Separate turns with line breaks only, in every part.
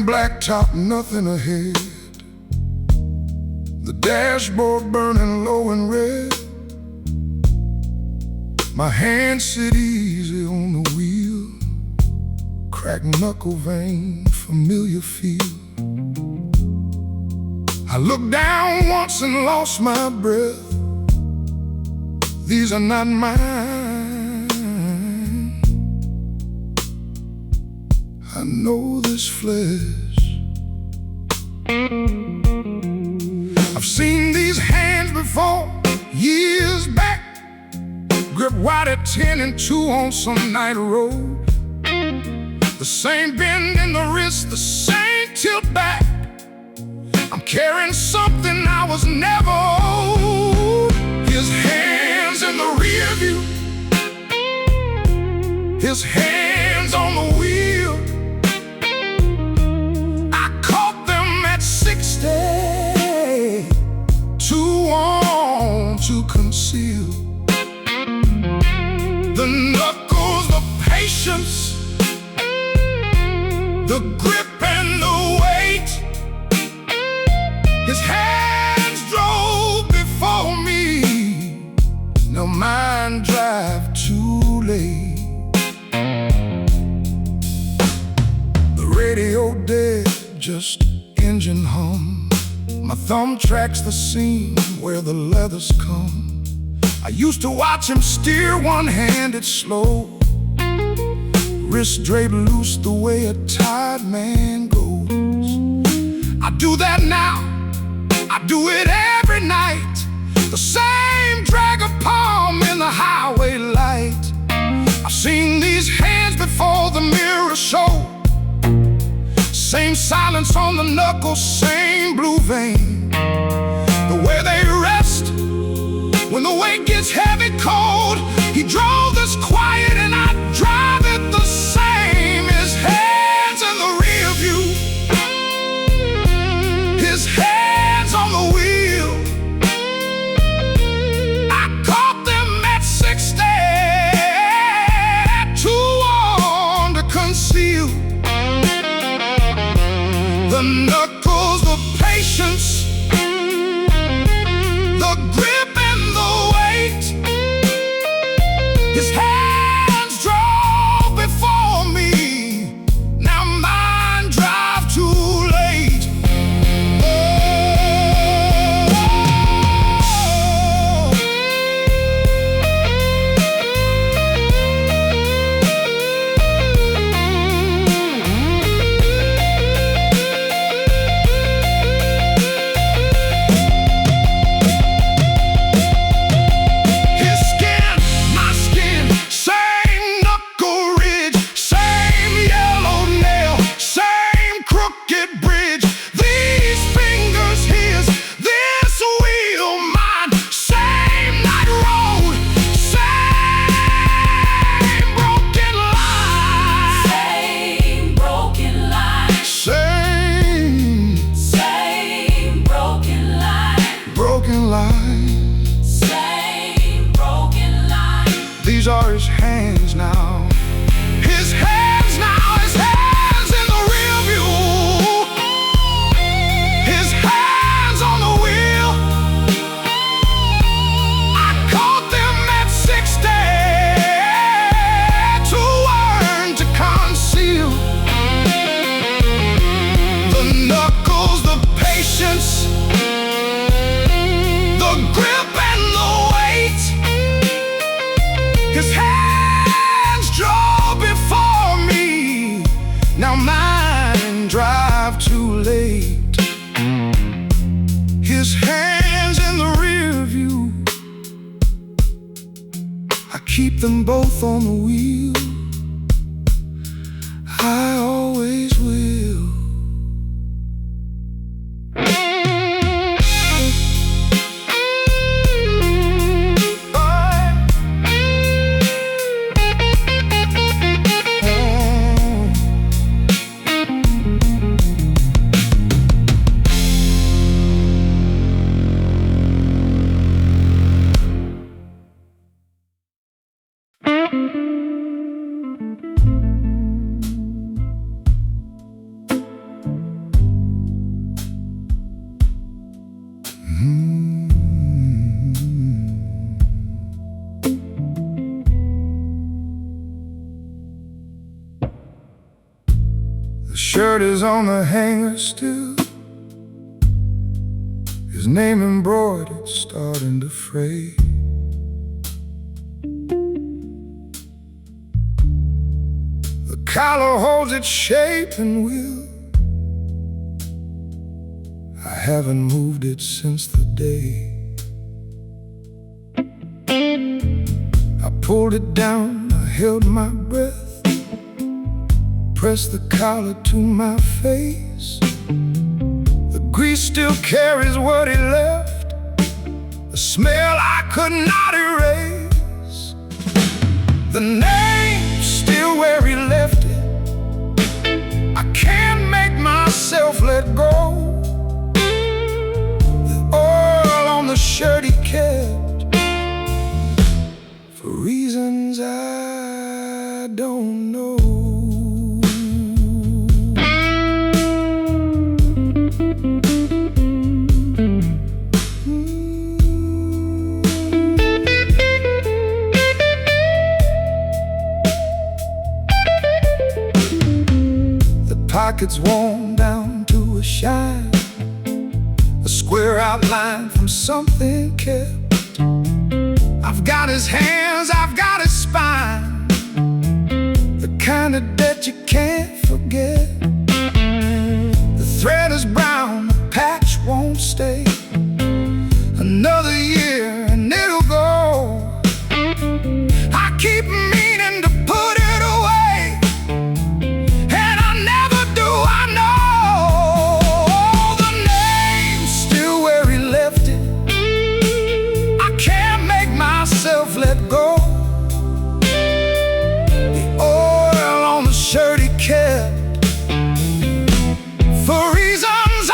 Barren blacktop, nothing ahead. The dashboard burning low and red. My hands sit easy on the wheel. Cracked knuckle vein, familiar feel. I looked down once and lost my breath. These are not mine. I know this flesh. I've seen these hands before, years back. Grip wide at 10 and 2 on some night road. The same bend in the wrist, the same tilt back. I'm carrying something I was never owed. His hands in the rear view, his hands on the wheel. I caught them at 60, too on to conceal. The knuckles, the patience, the grip and the weight. His hands drove before me, now mine drive too late. The radio dead, just engine hum. My thumb tracks the seam where the leathers come. I used to watch him steer one-handed slow, wrist draped loose the way a tired man goes. I do that now, I do it every night. The same drag of palm in the highway light. I've seen these hands before the mirror show. Same silence on the knuckles, same blue vein. The way they rest when the weight gets heavy, cold. He drove this quiet and I drive it the same. His hands in the rear view, his hands on the wheel. I caught them at 60, too on to conceal. The knuckles, the patience, the grip and the weight. His hands drove before me, now mine drive too late. These are his hands now. His hands now, his hands in the rear view, his hands on the wheel. I caught them at 60, too earned to conceal. The knuckles, the patience, the grip and the weight. His hands drove before me, now mine drive too late. His hands in the rear view, I keep them both on the wheel. I always will. shirt is on the hanger still, his name embroidered, starting to fray. The collar holds its shape and will. I haven't moved it since the day I pulled it down. I held my breath, pressed the collar to my face. The grease still carries what he left, the smell I could not erase. The name's still where he left it. I can't make myself let go. The oil on the shirt he kept, for reasons I don't know. Pockets worn down to a shine, a square outline from something kept. I've got his hands, I've got his spine, the kind of debt you can't forget. The thread is brown, the patch won't stay. Another year and it'll go. I keep meaning to put it away, and I never do. I know the name's still where he left it. I can't make myself let go. The oil on the shirt he kept, for reasons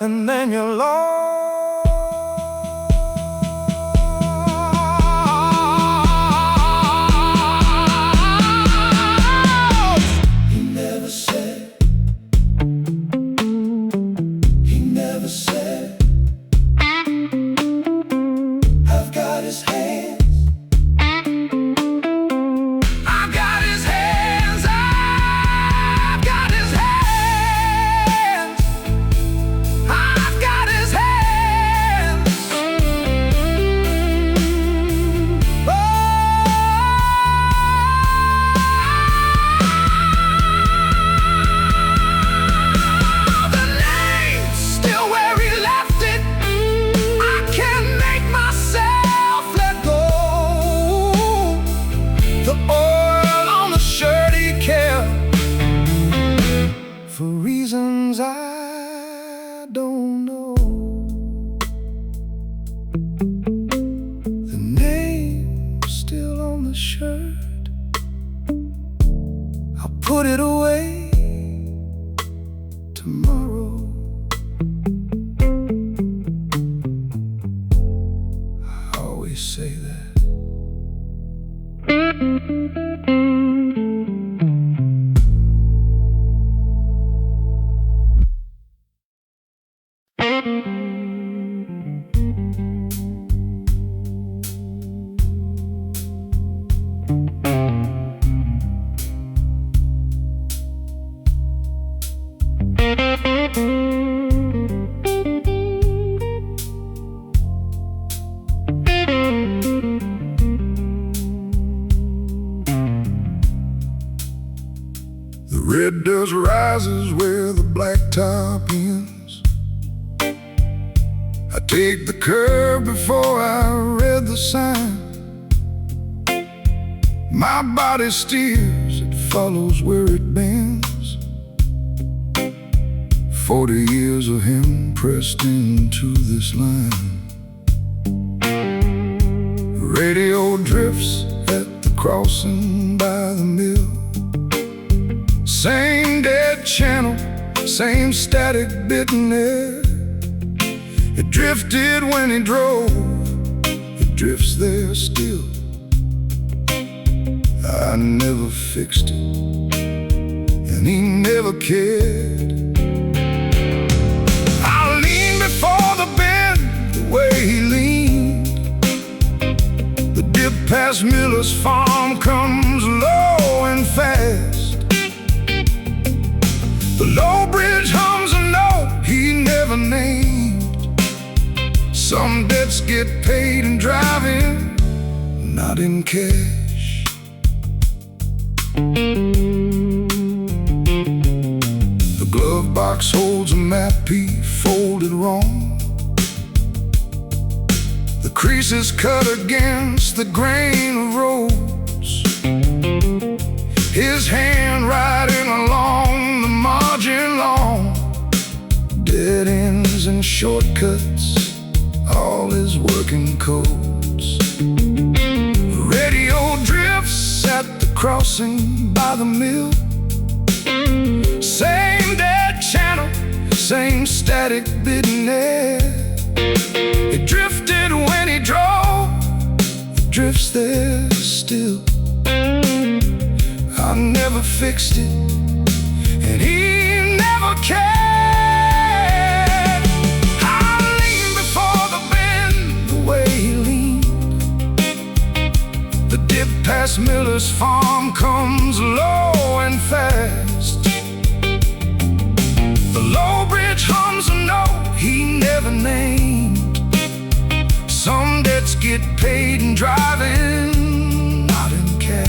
and then you're lost. He never said, he never said, I've got his hands, I've got his hands, I've got his hands. For reasons I don't know. The name's still on the shirt. I'll put it away tomorrow. I always say that. The red dust rises where the blacktop ends. I take the curve before I read the sign. My body steers, it follows where it bends. 40 years of him pressed into this line. Radio drifts at the crossing by the mill. Same dead channel, same static bitten air. It drifted when he drove, it drifts there still. I never fixed it, and he never cared. I leaned before the bend, the way he leaned. The dip past Miller's farm comes low and fast. The low bridge hums a note he never named. Some debts get paid in driving, not in cash. The glove box holds a map he folded wrong. The creases cut against the grain of roads. His hand riding along the margin long. Dead ends and shortcuts, all his working codes. The radio drifts at the crossing by the mill. Same dead channel, same static bitten air. It drifted when he drove, it drifts there still. I never fixed it, and he never cared. I leaned before the bend, the way he leaned. The dip past Miller's farm comes low and fast. The low bridge hums a note he never named. Some debts get paid in driving, not in cash.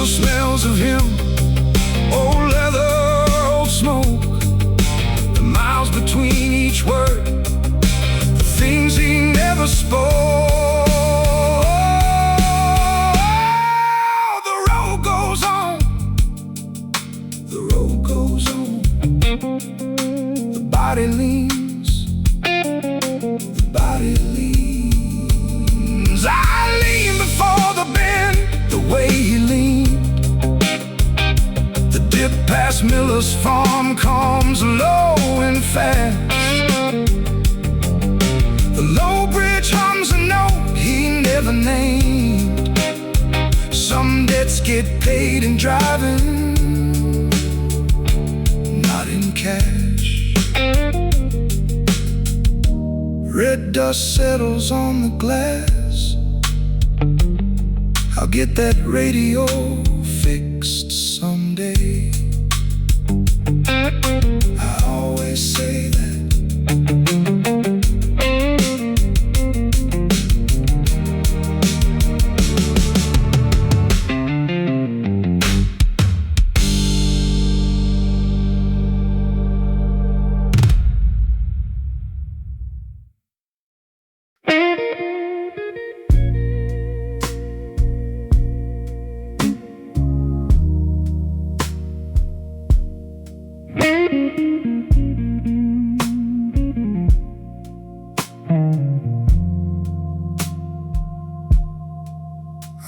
Smells of him, old leather, old smoke. The miles between each word, the things he never spoke. The road goes on, the road goes on. The body leans, the body leans. I lean before the bend, the way he leans. Past Miller's farm comes low and fast. The low bridge hums a note he never named. Some debts get paid in driving, not in cash. Red dust settles on the glass. I'll get that radio fixed someday. I always say that.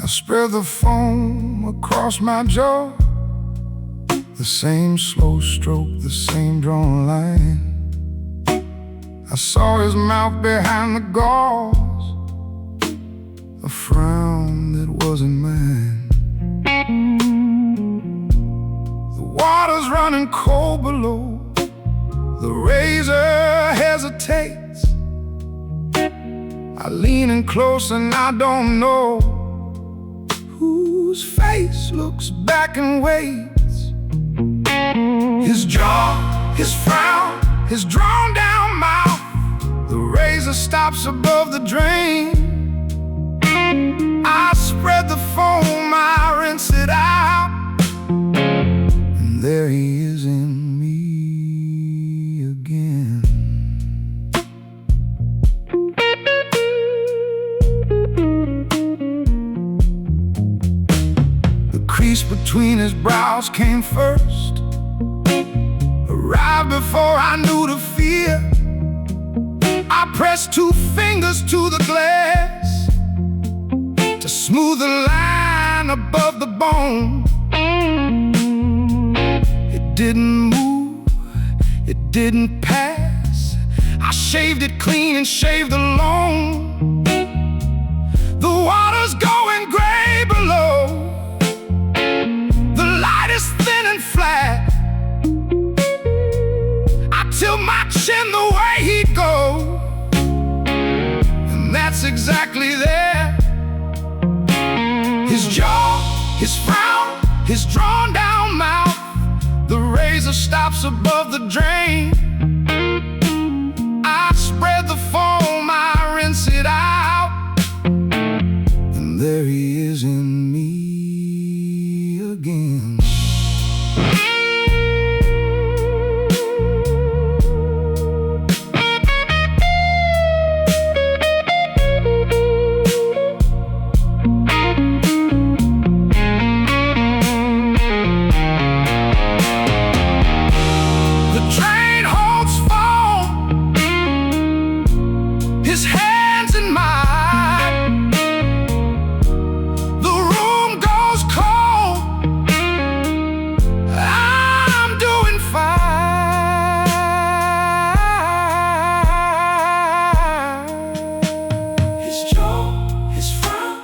I spread the foam across my jaw. The same slow stroke, the same drawn line. I saw his mouth behind the gauze, a frown that wasn't mine. The water's running cold below. The razor hesitates. I lean in close and I don't know whose face looks back and waits. His jaw, his frown, his drawn down mouth. The razor razor stops above the drain. I spread the foam, I rinse it out, and there he is in me again. The crease between his brows came first, arrived before I knew the fear. I pressed 2 fingers to the glass to smooth the line above the bone. It didn't move, it didn't pass. I shaved it clean and shaved alone. The water's going gray below, the light is thin and flat. I tilt my chin the way he'd go, and that's exactly there. His jaw, his frown, his drawn down mouth, the razor stops above the drain. I spread the foam, I rinse it out, and there he is in me again. His hands in mine, the room goes cold. I'm doing fine. His jaw, his frown,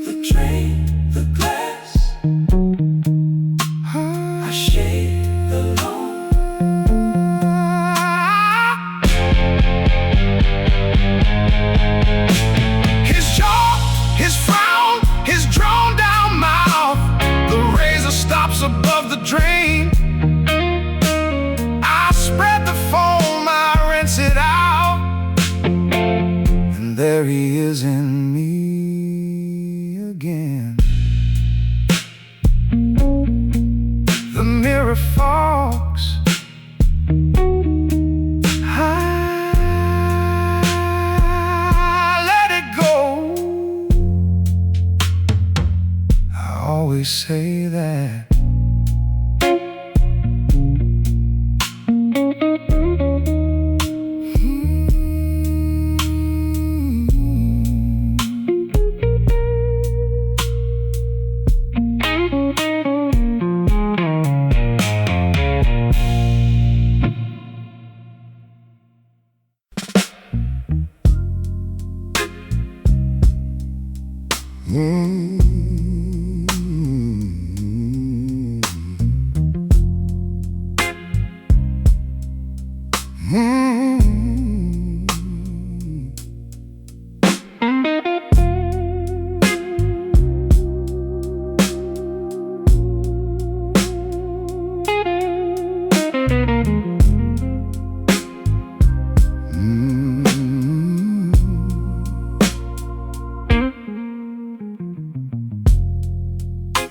the drain, the glass, I shade alone. His jaw, his frown, his drawn down mouth, the razor stops above the drain. I spread the foam, I rinse it out, and there he is in me again. The mirror fogs, always say that.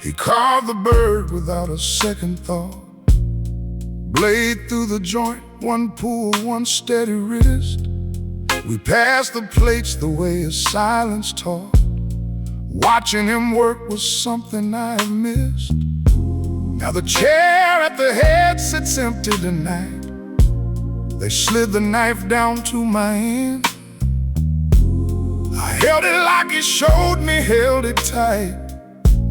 He carved the bird without a second thought, blade through the joint, one pull, one steady wrist. We passed the plates the way his silence taught. Watching him work was something I have missed. Now the chair at the head sits empty tonight. They slid the knife down to my hand. I held it like he showed me, held it tight.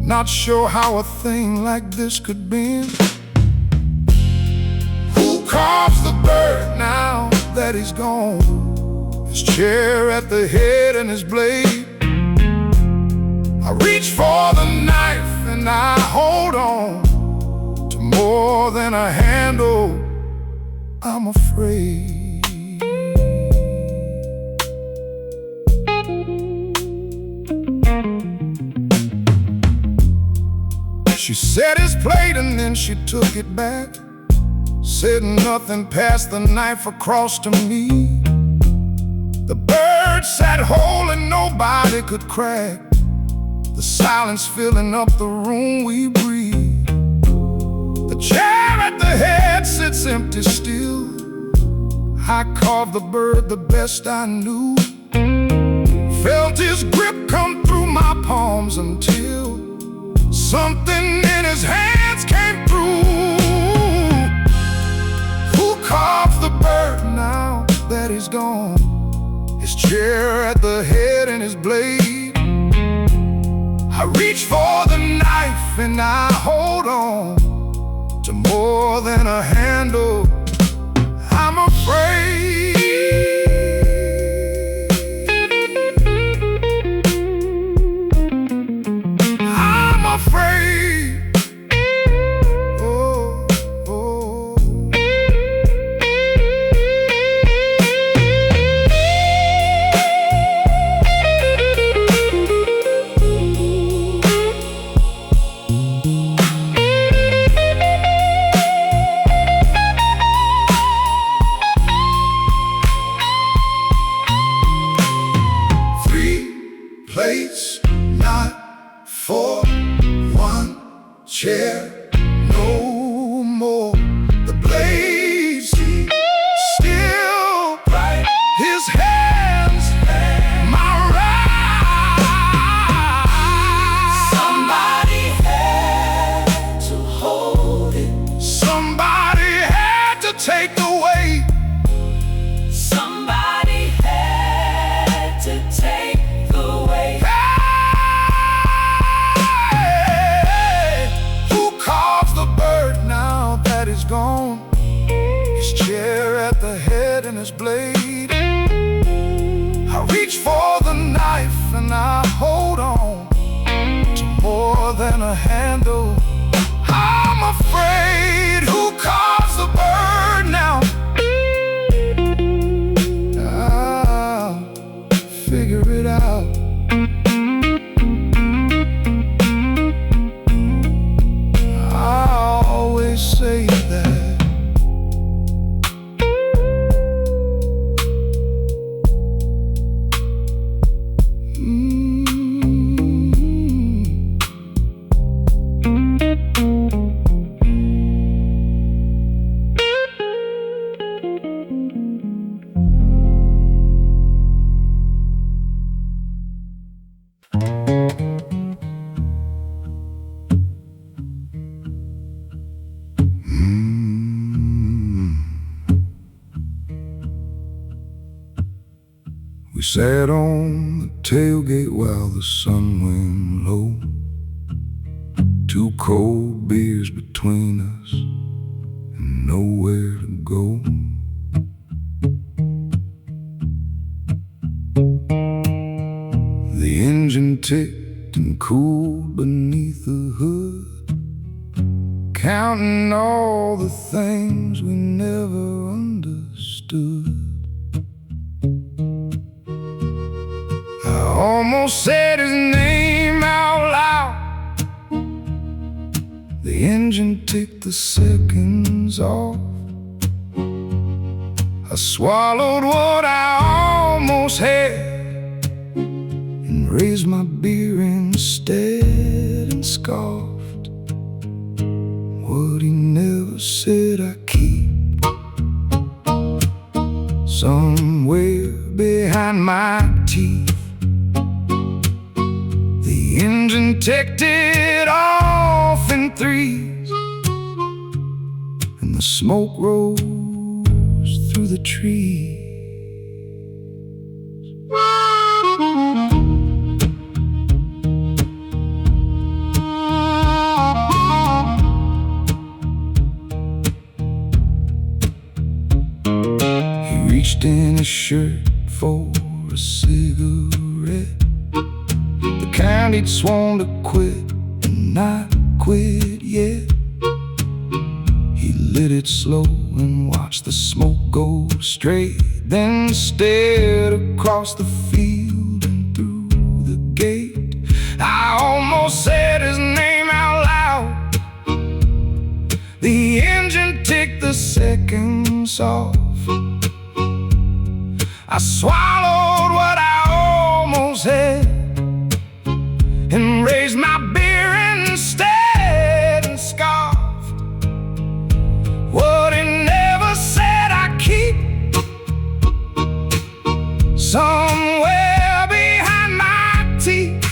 Not sure how a thing like this could bend. Who carves the bird now that he's gone? His chair at the head and his blade. I reach for the knife and I hold on to more than a handle. I'm afraid. She set his plate and then she took it back, said nothing, passed the knife across to me. The bird sat whole and nobody could crack, the silence filling up the room we breathe. The chair at the head sits empty still. I carved the bird the best I knew, felt his grip come through my palms until something in his hands came through. Who carves the bird now that he's gone? His chair at the head and his blade. I reach for the knife and I hold on to more than a handle. I'm afraid. I'm afraid. Oh, oh. Plates, not for one chair, no more. The blades still right, his hands, my right. Somebody had to hold it. Somebody had to take the weight. Somebody had to take gone. His chair at the head and his blade. I reach for the knife and I hold on to more than a handle. I'm afraid. Who carves the bird now? I'll figure it out. I'll always say that. We sat on the tailgate while the sun went low. 2 cold beers between us and nowhere to go. The engine ticked and cooled beneath the hood, counting all the things we never understood. Almost said his name out loud. The engine ticked the seconds off. I swallowed what I almost had and raised my beer instead and scoffed. What he never said I keep somewhere behind my teeth. The engine ticked it off in 3s, and the smoke rose through the trees. He reached in his shirt for a cigarette, the kind he'd sworn to quit and not quit yet. He lit it slow and watched the smoke go straight, then stared across the field and through the gate. I almost said his name out loud. The engine ticked the soft. I swallowed what I almost had and raised my beer instead and scoffed what he never said I keep somewhere behind my teeth.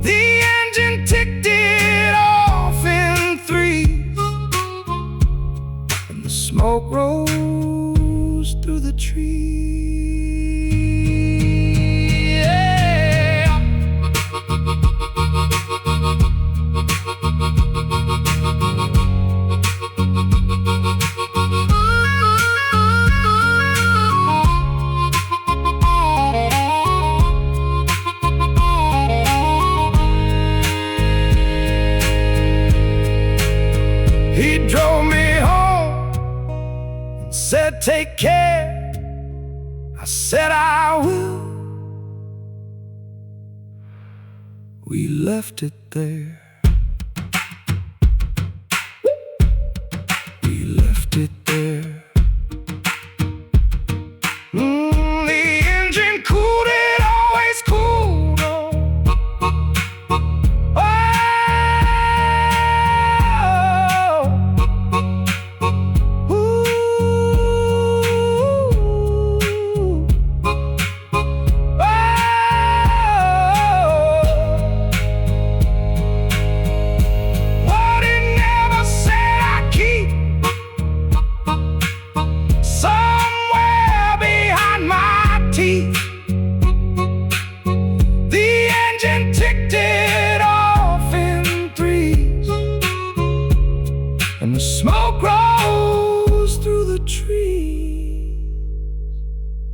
The engine ticked it off in threes, and the smoke rose through the trees. He drove me home and said, "Take care." I said, "I will." We left it there. We left it there. The engine cooled, it always cooled on. The engine ticked it off in threes, and the smoke rose through the trees.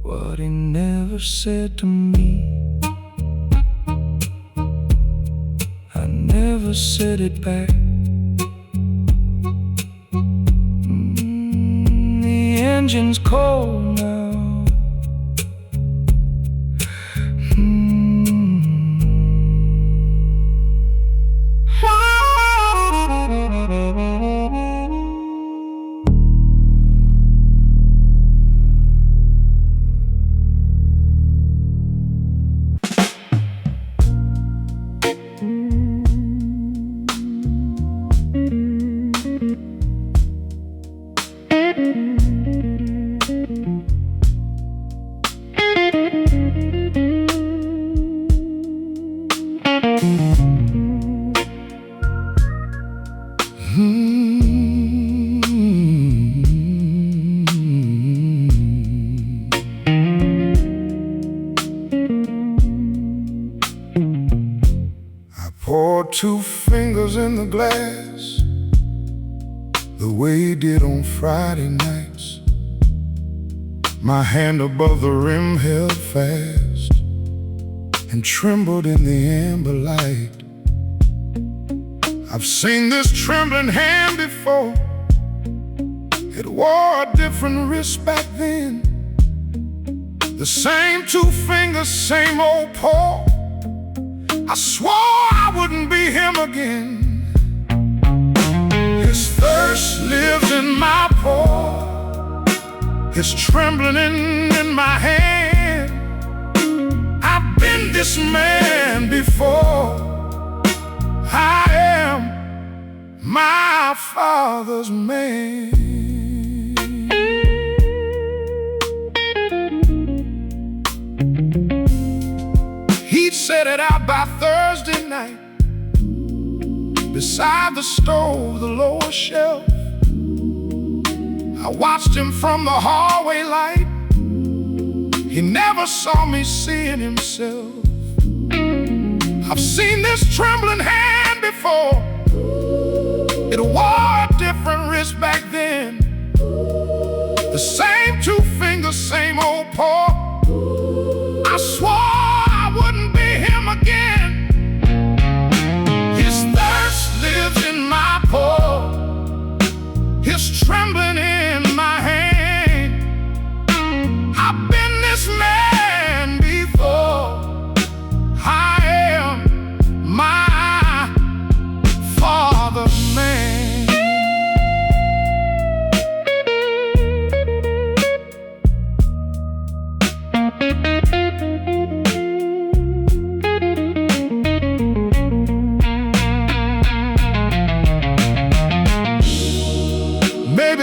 What he never said to me, I never said it back. The engine's cold now. Poured 2 fingers in the glass the way he did on Friday nights. My hand above the rim held fast and trembled in the amber light. I've seen this trembling hand before. It wore a different wrist back then. The same 2 fingers, same old paw. I swore I wouldn't be him again. His thirst lives in my paw, his trembling in my hand. I've been this man before. I am my father's man. He'd set it out by Thursday night, beside the stove, the lower shelf. I watched him from the hallway light. He never saw me seeing himself. I've seen this trembling hand before. It wore a different wrist back then. The same 2 fingers, same old paw. I swore I wouldn't be him again. His thirst lives in my paw, his trembling in my hand. I've been this man before. I am my father's man.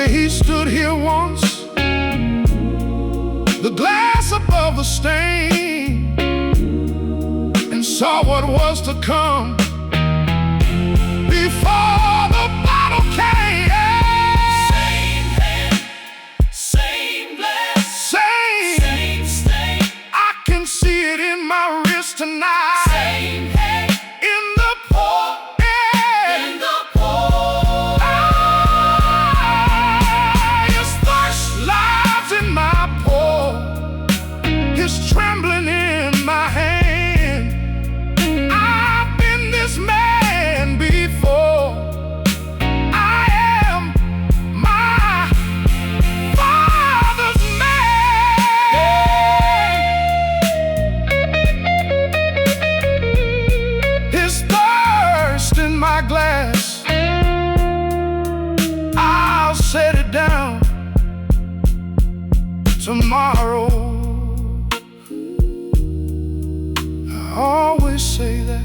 where he stood here once, the glass above the stain, and saw what was to come before the bottle came.
Same hand, same glass, same stain.
I can see it in my wrist tonight.
Same hand,
In the pour,
in the pour.
His thirst lies in my paw, his trembling in my hand. I've been this man before. I am my father's man. His thirst in my glass, I'll set it down tomorrow. I always say that.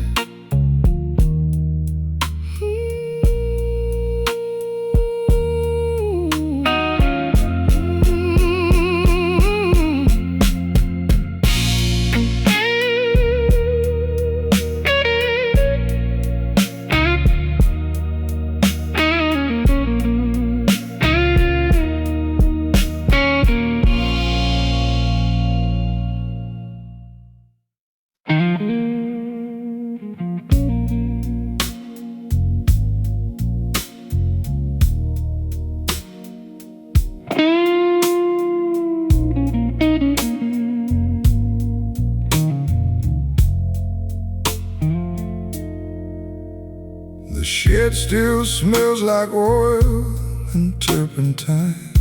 The shed still smells like oil and turpentine.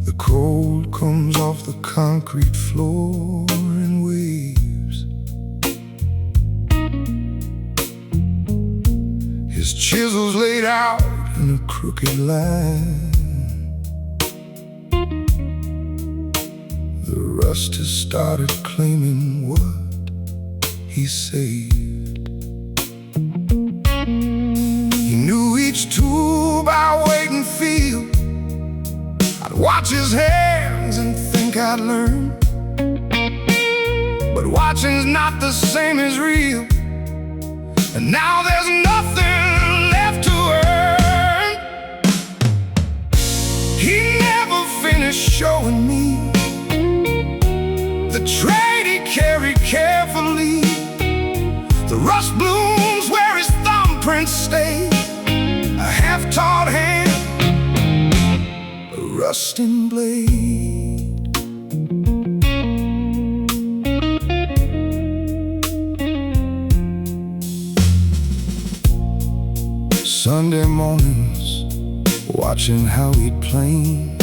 The cold comes off the concrete floor in waves. His chisel's laid out in a crooked line. The rust has started claiming what he saved. He knew each tool by weight and feel. I'd watch his hands and think I'd learn, but watching's not the same as real. And now there's nothing left to earn. He never finished showing me the trade he carried carefully. The rust blooms where his thumbprints stay. A half-taught hand, a rusting blade. Sunday mornings, watching how he'd plane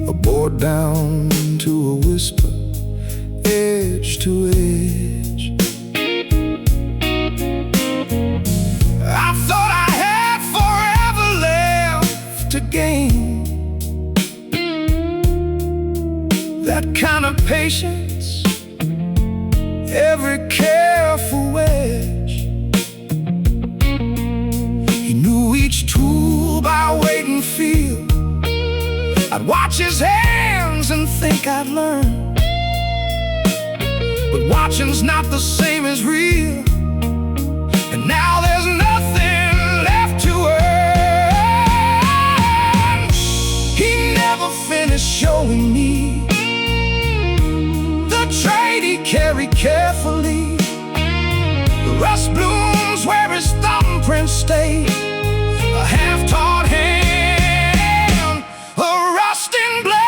a board down to a whisper, edge to edge. I thought I had forever left to gain, that kind of patience, every careful wedge. He knew each tool by weight and feel. I'd watch his hands and think I'd learn, but watching's not the same as real. And now there's nothing left to earn. He never finished showing me the trade he carried carefully. The rust blooms where his thumbprints stay. A half-taught hand, a rusting blade.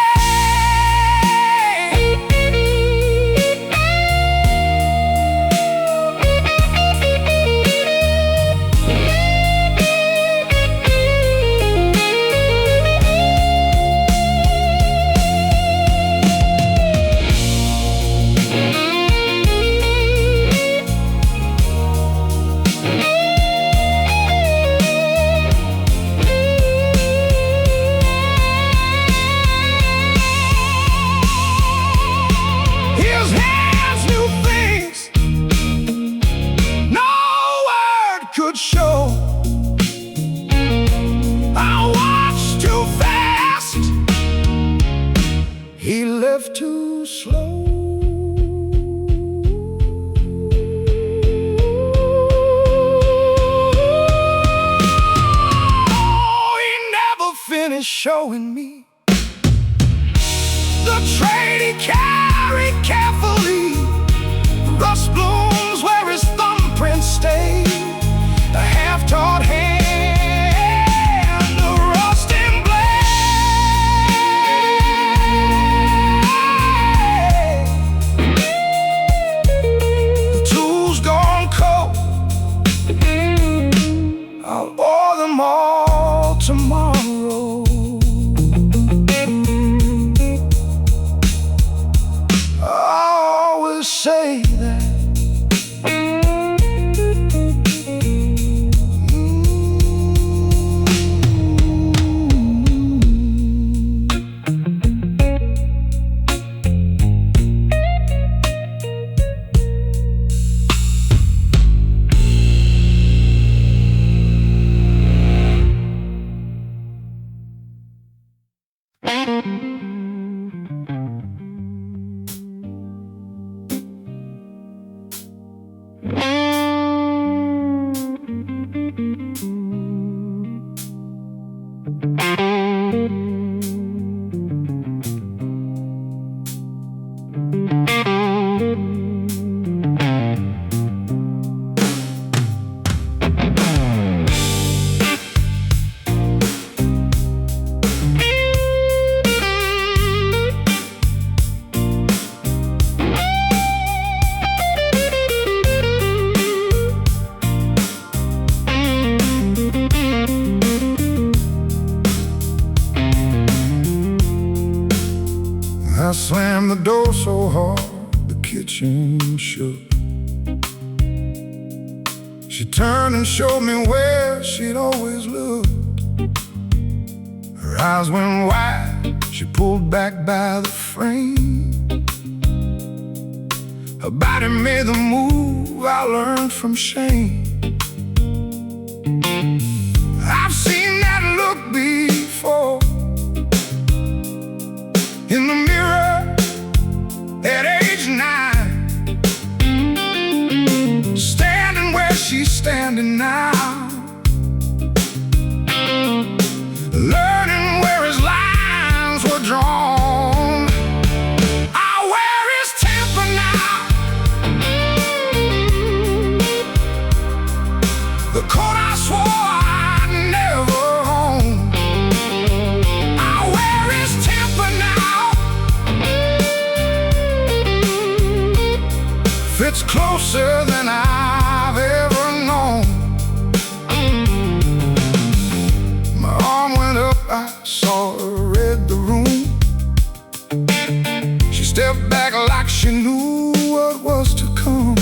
could show. I watched too fast, he left too slow. Oh, he never finished showing me the trade he carried carefully. Rust blooms where his thumbprint stayed, the half-taught hand, the rusting blade. The tools gone cold, I'll oil them all tomorrow. I always say that I slammed the door so hard the kitchen shook. She turned and showed me where she'd always looked. Her eyes went wide, she pulled back by the frame. Her body made the move I learned from shame. I've seen that look before, in the mirror at age 9, standing where she's standing now, learning where his lines were drawn. I wear his temper now, the coat I swore I'd never own. I wear his temper now, fits closer than I've ever known. My arm went up, I saw her read the room. She stepped back like she knew what was to come.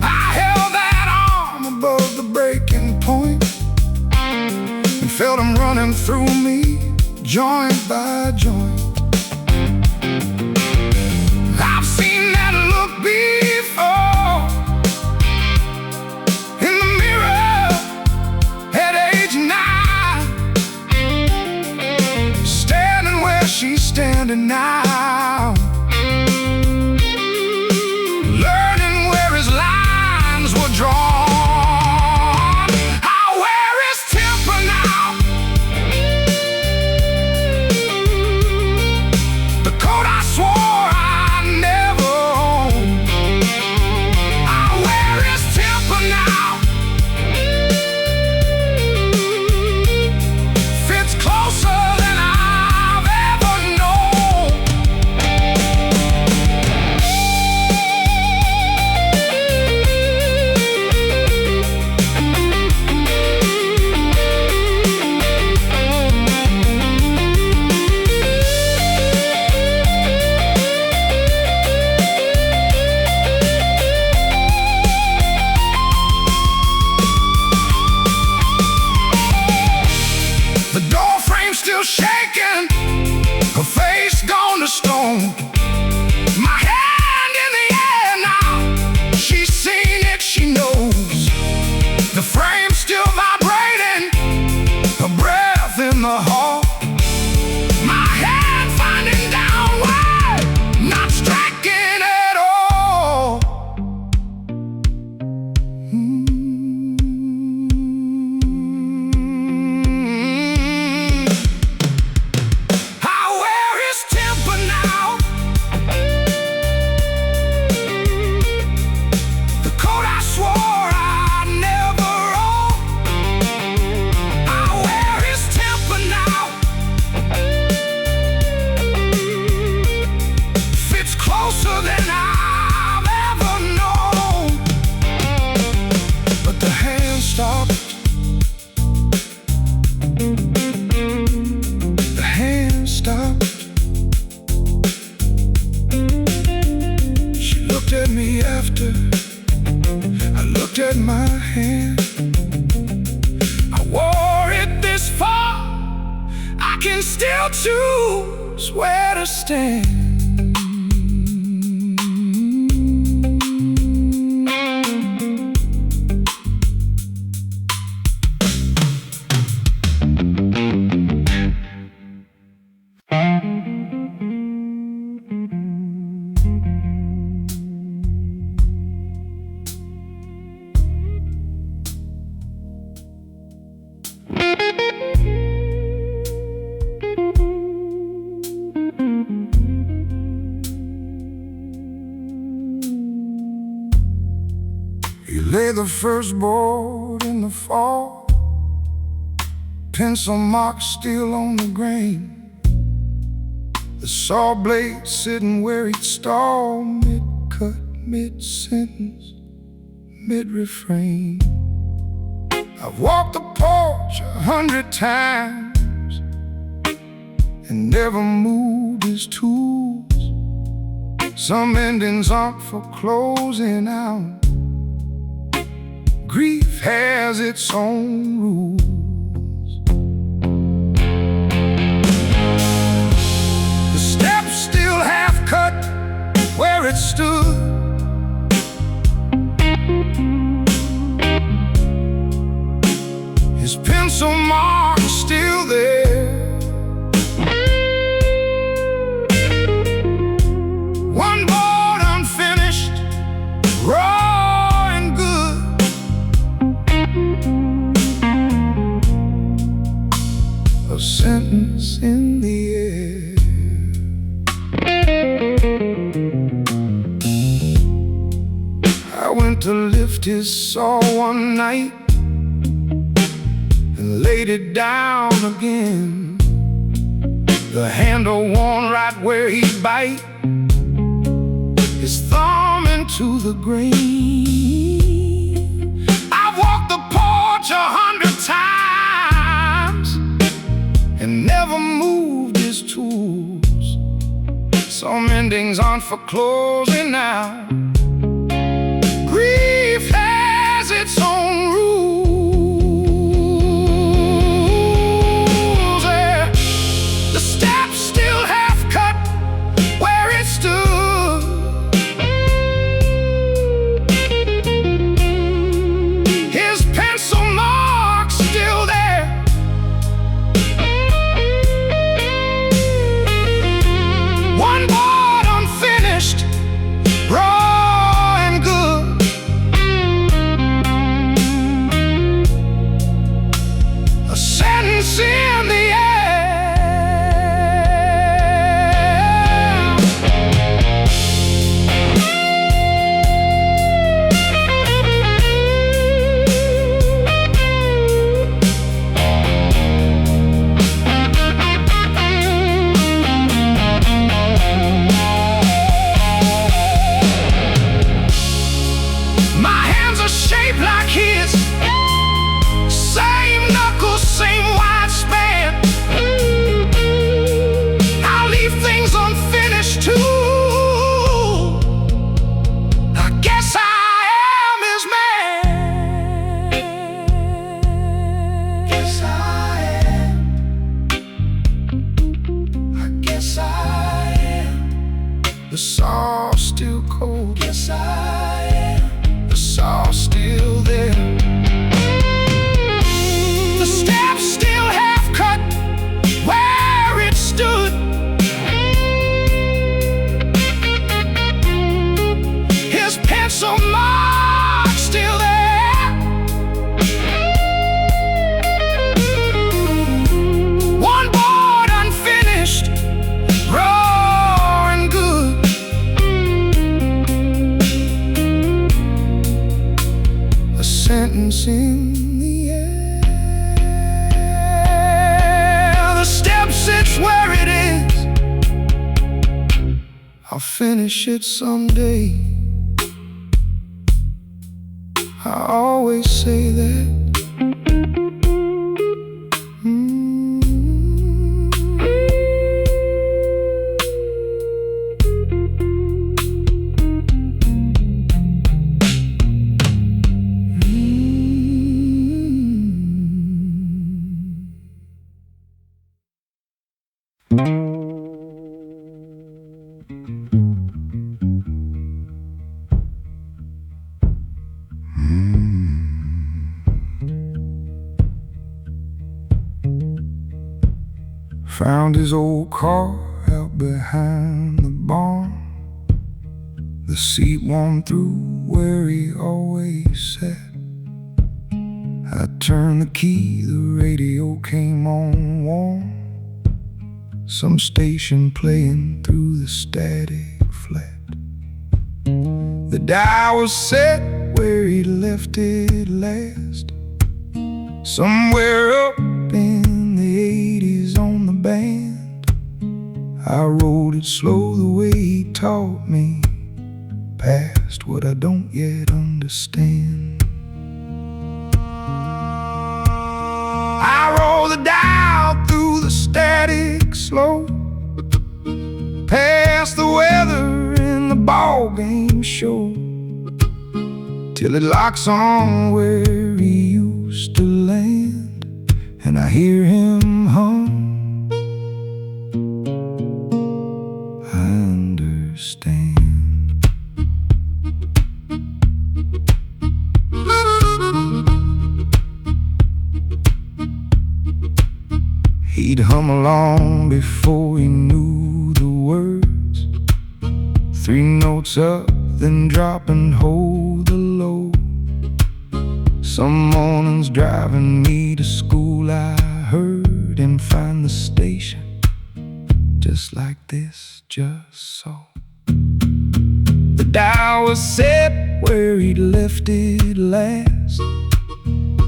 I held that arm above the breaking point and felt him running through me, joint by joint. I've seen that look before, in the mirror at age 9, standing where she's standing now, learning where his lines were drawn. I wear his temper now, I wear his temper now, the coat I swore I'd never own. I wear his temper now, fits closer than I've ever known. But the hand stopped. The hand stopped. She looked at me after I looked at my hand. I wore it this far, I can still choose where to stand. You lay the first board in the fall, pencil marks still on the grain, the saw blade sitting where he'd stall, mid-cut, mid-sentence, mid-refrain. I've walked the porch 100 times and never moved his tools. Some endings aren't for closing out. Grief has its own rules. The steps still half cut where it stood. His pencil marks still there. One board unfinished, raw and good. A sentence in the air. I went to lift his saw one night and laid it down again. The handle worn right where he'd bite his thumb into the grain. I've walked the porch 100 times and never moved his tools. Some endings aren't for closing now. Grief has its own rules. Yeah. The steps still half cut where it stood. His pencil marks still there. One board unfinished, raw and good. A sentence in the air. My hands are shaped like his, same knuckles, same wide span. I leave things unfinished too. I guess I am his man. Guess I am. I guess I am. The saw's still cold. Guess I am. The saw's still there. sentence in the air. The step sits where it is. I'll finish it someday. I always say that. Found his old car out behind the barn. The seat warmed through where he always sat. I turned the key, the radio came on warm. Some station playing through the static flat. The dial was set where he left it last. Somewhere up in the 80s on the band. I rolled it slow the way he taught me, past what I don't yet understand. I roll the dial through the static slow, past the weather and the ball game show, till it locks on where he used to land, and I hear him hum. I understand. He'd hum along before he knew the words. 3 notes up, then drop and hold the low. Some mornings driving me to school I heard him find the station just like this, just so. The dial was set where he'd left it last.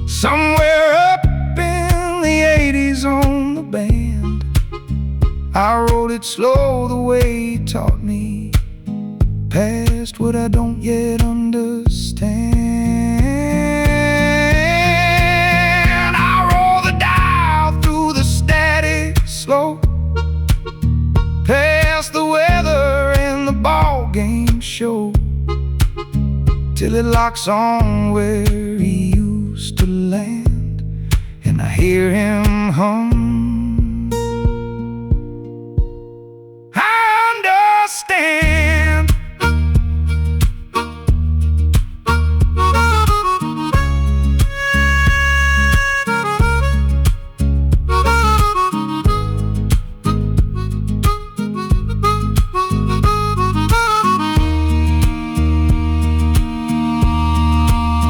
Somewhere up in the 80s on the band. I rolled it slow the way he taught me, past what I don't yet understand. I roll the dial through the static slow, past the weather and the ball game show, till it locks on where he used to land, and I hear him hum. I understand.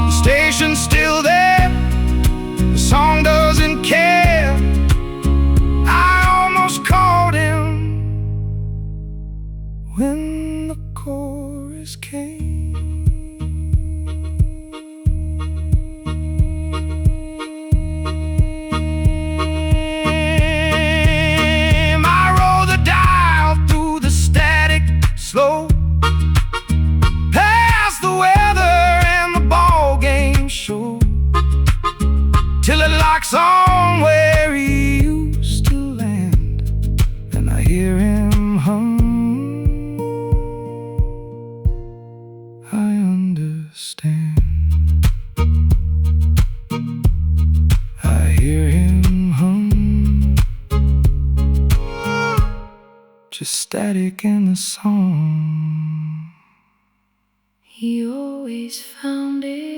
The station's still there, the song doesn't care. I almost called him when the chorus came. I roll the dial through the static slow, past the weather and the ball game show, till it locks on where he used to land, and I hear him hum. I understand. I hear him hum. Just static in the song. He always found it.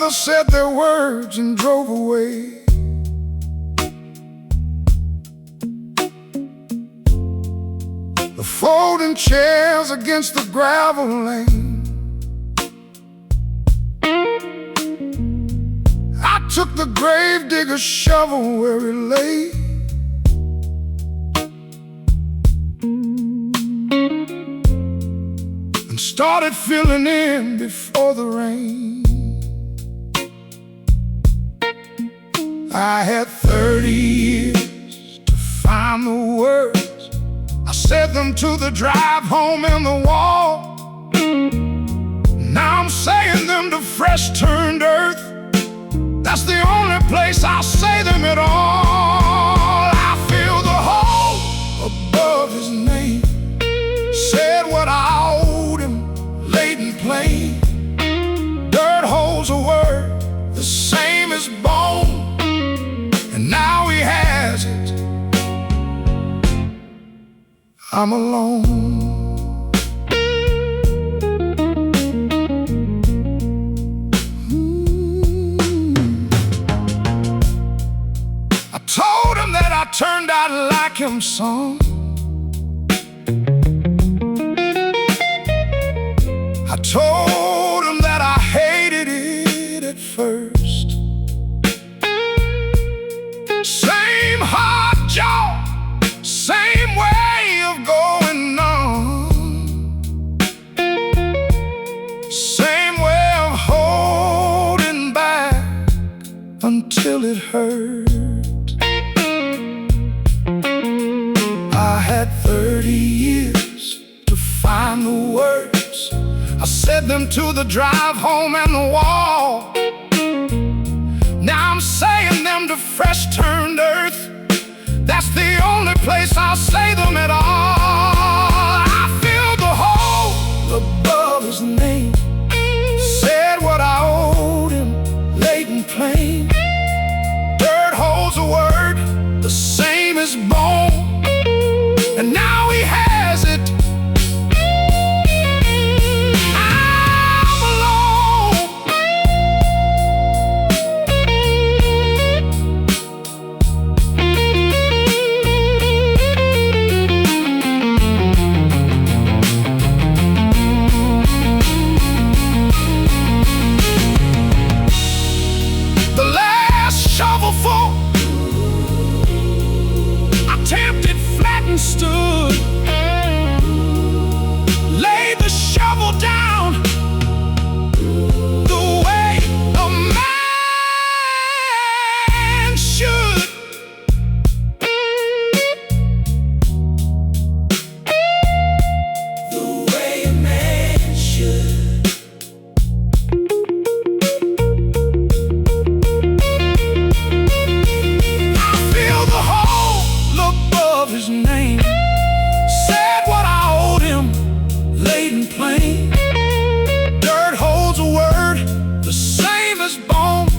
together, said their words, and drove away. The folding chairs against the gravel lane. I took the gravedigger's shovel where he lay. And started filling in before the rain. I had 30 years to find the words. I said them to the drive home and the wall. Now I'm saying them to fresh turned earth. That's the only place I'll say them at all. I feel the hole above his name. Said what I owed him, laid in plain. Dirt holds a word, the same as bone. And now he has it. I'm alone. I told him that I turned out like him some. I told him that I hated it at first. Same hard jaw, same way of going on, same way of holding back until it hurt. I had 30 years to find the words. I said them to the drive home and the wall. Now I'm saying them to fresh turned earth. That's the only place I'll say them at all. I filled the hole above his name. Said what I owed him, laid in plain. Dirt holds a word, the same as bone. And now he has it. I'm alone. The last shovelful I tamped it flat and stood. Laid the shovel down the way a man should. The way a man should. I feel the hole above his name. Said what I owed him, laid in plain. Dirt holds a word, the same as bone.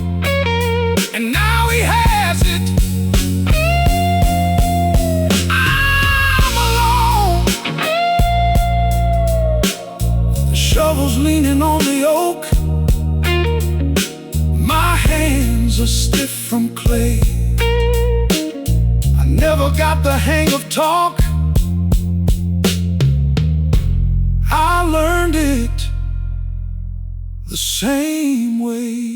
And now he has it. I'm alone. The shovel's leaning on the oak. My hands are stiff from clay. I never got the hang of talk. I learned it the same way.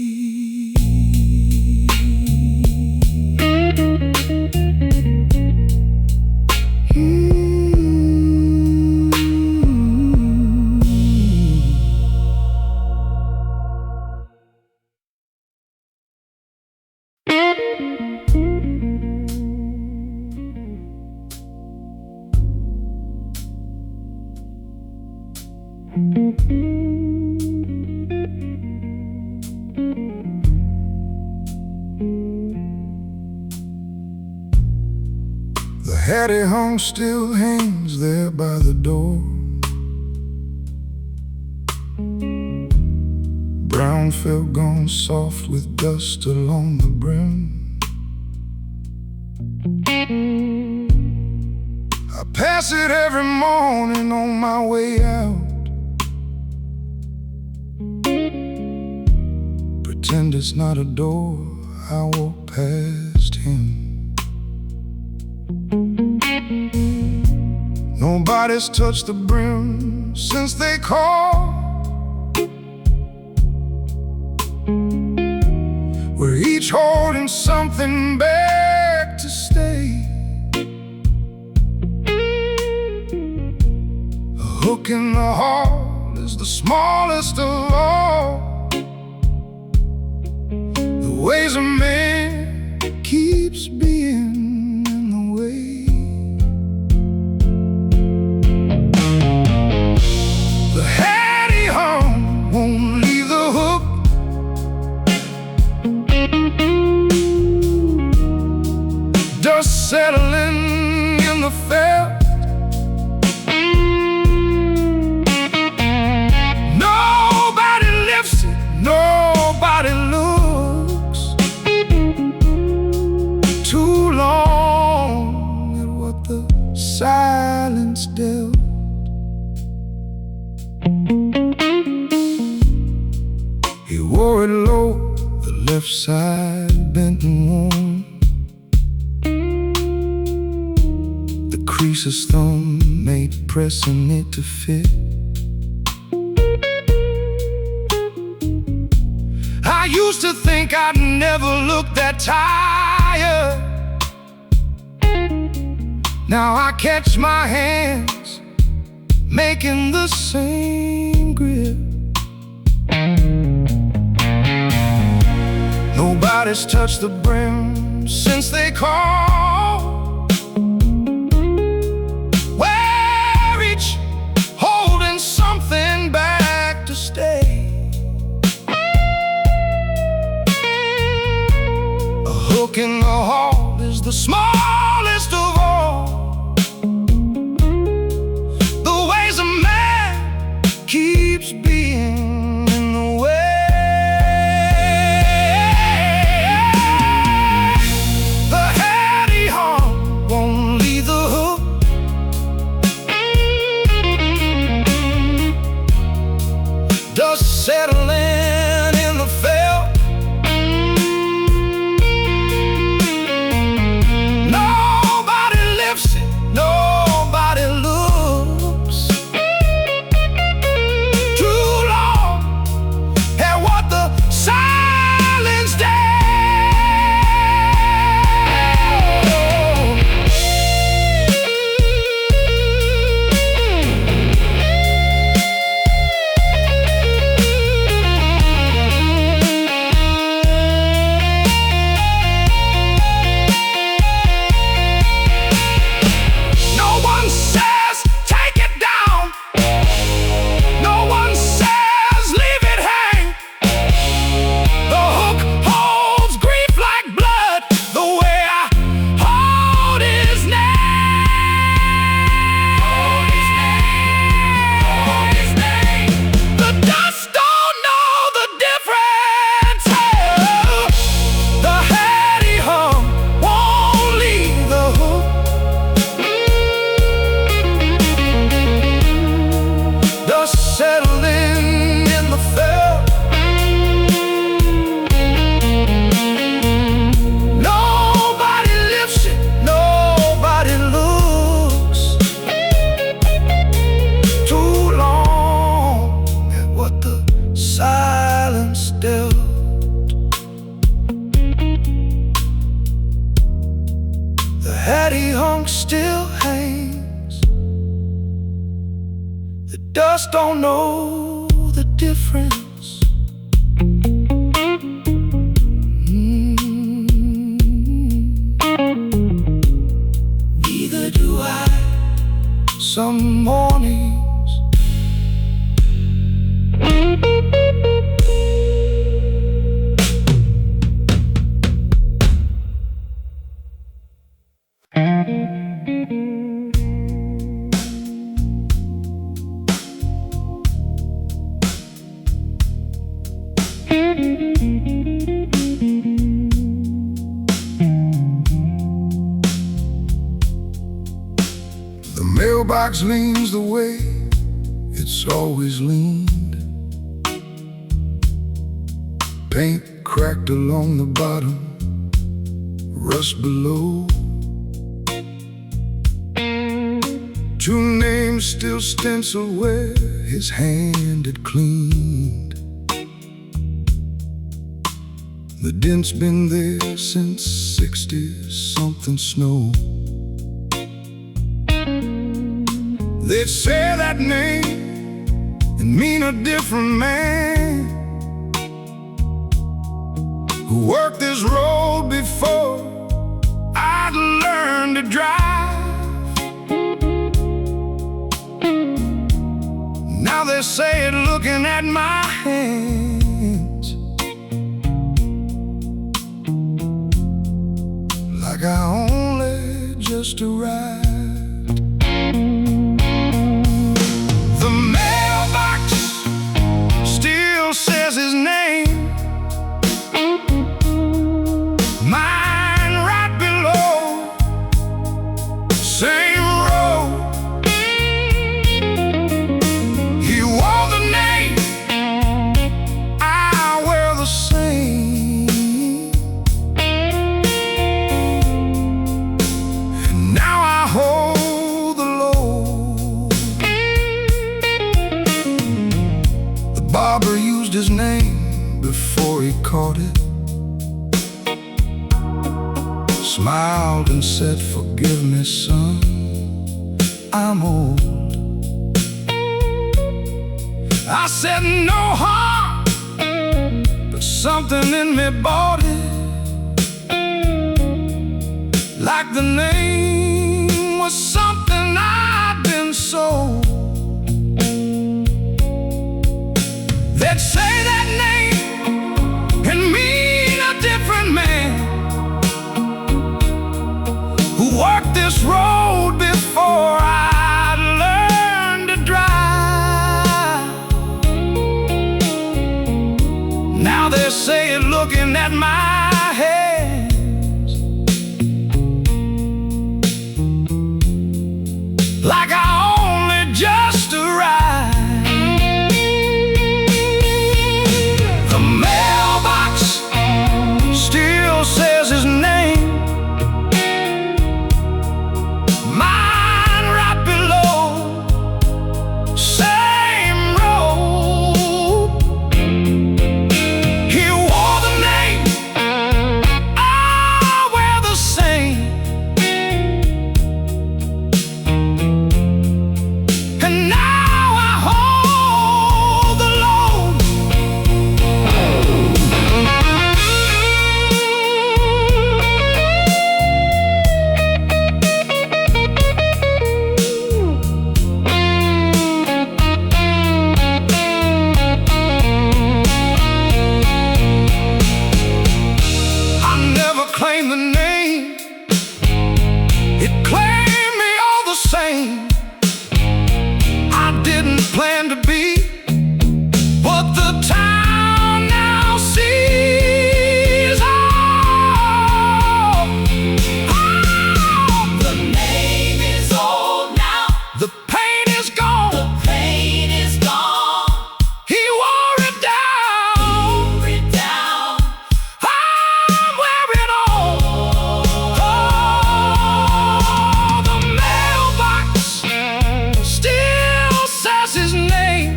The Hattie home still hangs there by the door. Brown felt gone soft with dust along the brim. I pass it every morning on my way out, pretend it's not a door. I walk past him. Nobody's touched the brim since they called. We're each holding something back to stay. A hook in the hall is the smallest of all. The ways a man keeps being in the way. The hat he hung won't leave the hook. Dust settling in the felt. Nobody lifts it, nobody looks. Too long at what the silence dealt. He wore it low, the left side bent and worn. The creases thumb made pressing it to fit. I used to think I'd never look that tired. Now I catch my hands making the same grip. Nobody's touched the brim since they called. We're each holding something back to stay. A hook in the hall is the smallest of all. The ways a man keeps being in the way. Dust settling in the felt. Nobody lifts it, nobody looks. Too long at what the silence did. Settling in the felt. Nobody lifts it, nobody looks. Too long at what the silence dealt. The hat he hung still hangs. The dust don't know the difference. Neither do I. Some mornings the mailbox leans the way it's always leaned. Paint cracked along the bottom, rust below. Two names still stenciled where his hand had cleaned. The dent's been there since 60-something snow. They'd say that name and mean a different man who worked this road before I'd learned to drive. Now they say it looking at my hands, like I only just arrived. The mailbox still says his name, mine right below, same road. He wore the name, I wear the same. And now I hold the load. The barber used his name before he caught it, smiled and said, "Forgive me, son, I'm old." I said, "No harm," but something in me bought it, like the name was something I'd been sold. They'd say that name and mean a different man who worked this road before I'd learned to drive. Now they say it looking at my hands, like I only just arrived. The mailbox still says his name, mine right below, same road. He wore the name, I wear the same. And now I hold the load. I never claimed the name, it claimed me all the same. I didn't plan to be what the town now sees.
The name is old now.
The pain is gone.
The pain is gone.
He wore it down.
Wore it down.
I'm wearing on. Oh, the mailbox still says his name,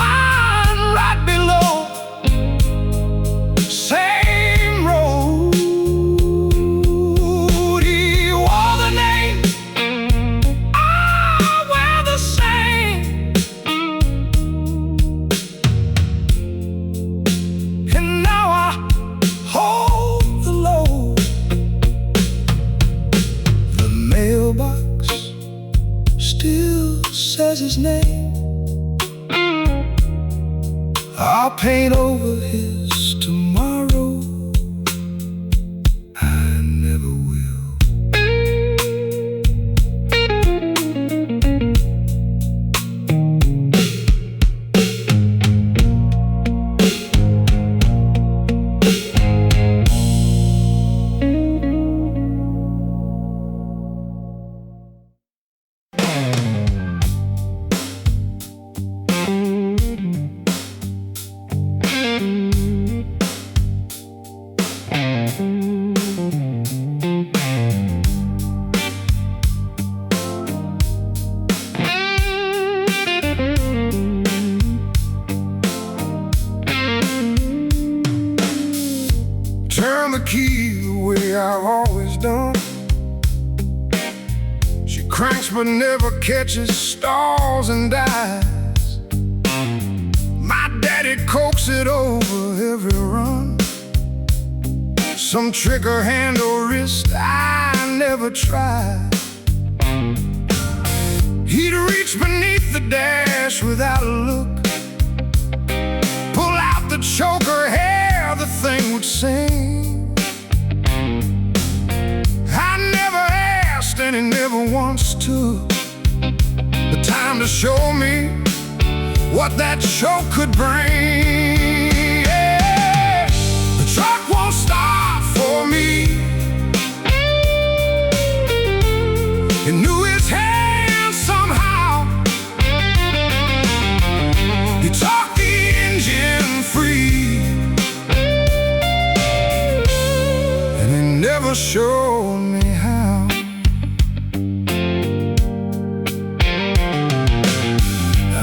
mine right below, same road. He wore the name, I wear the same. And now I hold the load. The mailbox still says his name, I'll paint over his tomorrow, I never will. turn the key the way I've always done. She cranks but never catches, stalls and dies. My daddy coaxes it over every run. Some trick her hand or wrist I never tried. He'd reach beneath the dash without a look, pull out the choker hair, the thing would sing. I never asked and he never once took the time to show me what that choke could bring. Yeah. The truck won't stop for me. He knew his hand somehow. He talked the engine free, and he never showed me how.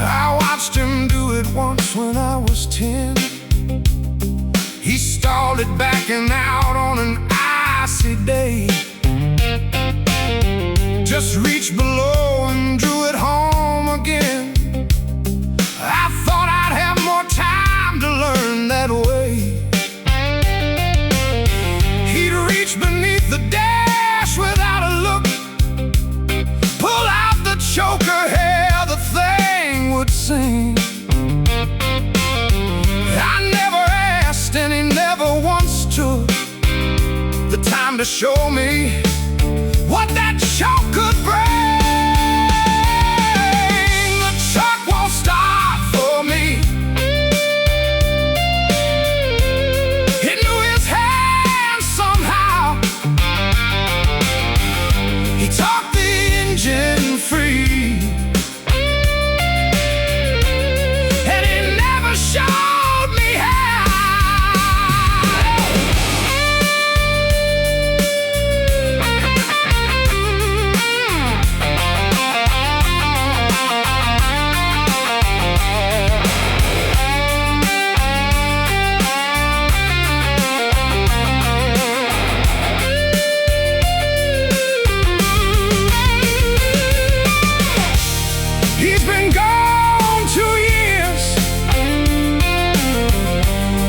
I watched him do it once when I was 10. He stalled it backing out on an icy day. Just reached below and drew it home again. I thought I'd have more time to learn that way. He'd reach beneath the dash without a look, pull out the choker hair, the thing would sing. I never asked and he never once took the time to show me what that choke could bring. The truck won't stop for me. He knew his hand somehow. He talked the engine free, and he never showed me how. He's been gone 2 years.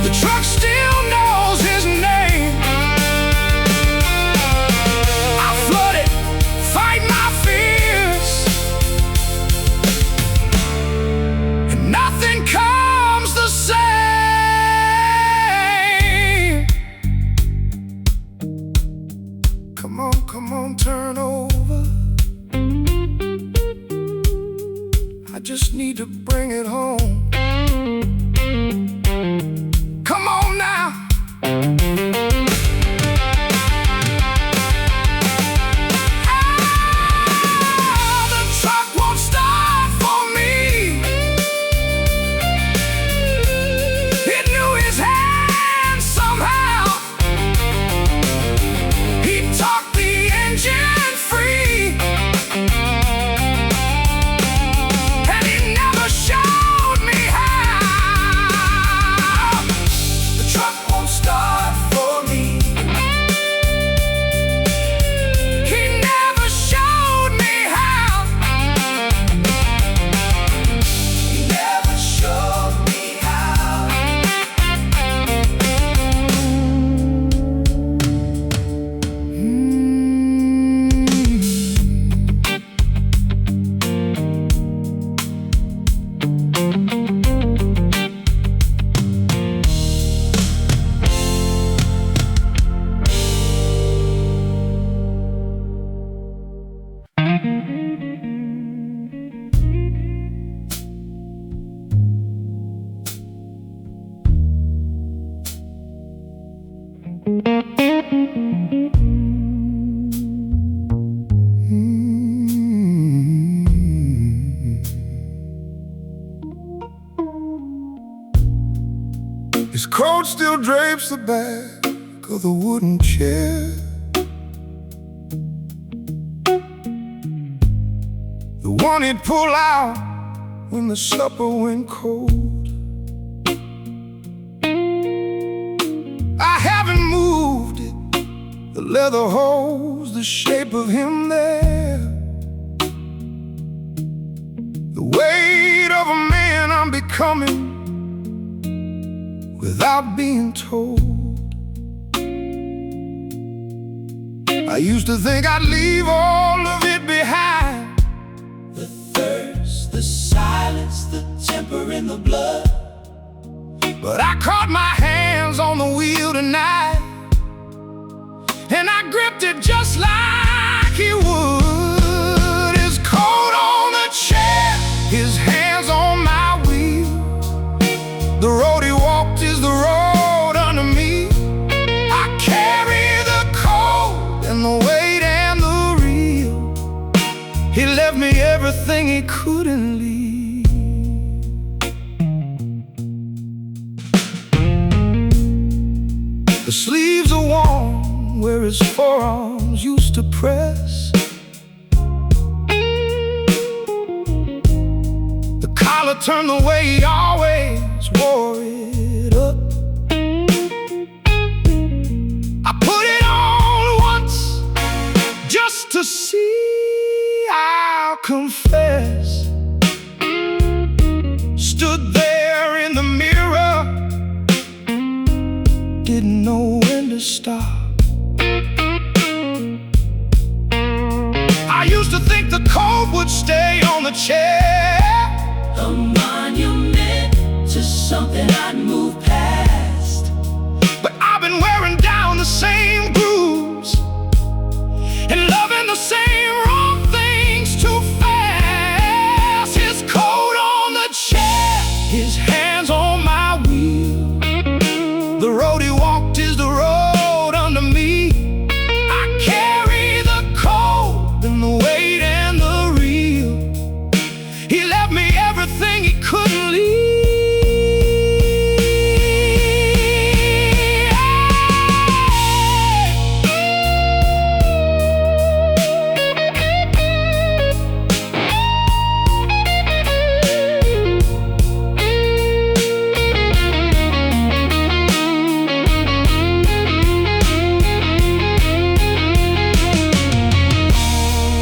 The truck still knows his name. I flooded, fight my fears, and nothing comes the same. Come on, turn over. I just need to bring it home. Come on now. Ah, the truck won't stop for me. He knew his hand somehow. He talked the engine free, and he never showed me how. The truck won't start for me. He never showed me how. He never showed me how. His coat still drapes the back of the wooden chair. The one he'd pull out when the supper went cold. I haven't moved leather hose, the shape of him there, the weight of a man I'm becoming without being told. I used to think I'd leave all of it behind,
The thirst, the silence, the temper in the blood.
but I caught my hands on the wheel tonight, and I gripped it just like he would. His coat on the chair, his hands on my wheel. The road he walked is the road under me. I carry the cold and the weight and the real. He left me everything he couldn't leave. The sleeves are warm where his forearms used to press. The collar turned the way he always wore it up. I put it on once just to see, I'll confess. Stood there in the mirror, didn't know when to stop. I used to think the coat would stay on the chair,
A monument to something I'd move past.
but I've been wearing down the same grooves and loving the same wrong things too fast. His coat on the chair, his hands on my wheel. The road he walked is the road under me. I carry the cold and the weight and the real. He left me everything he couldn't leave.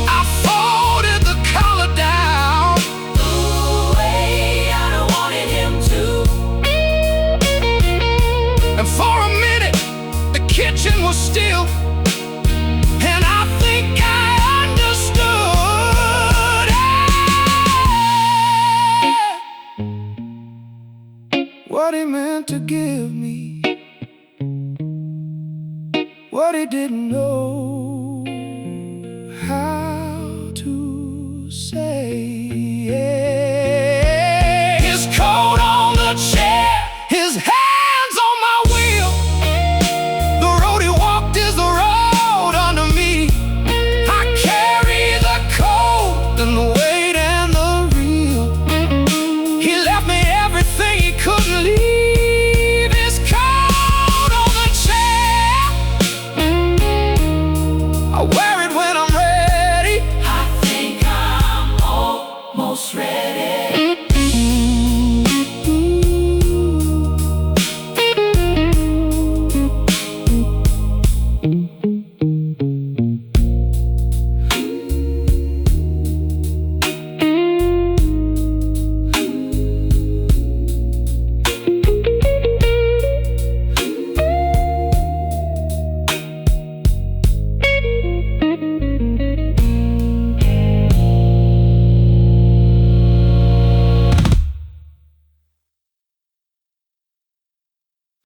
I folded the collar down,
The way I wanted him to.
and for a minute the kitchen was still, and I think I understood what he meant to give me, what he didn't know.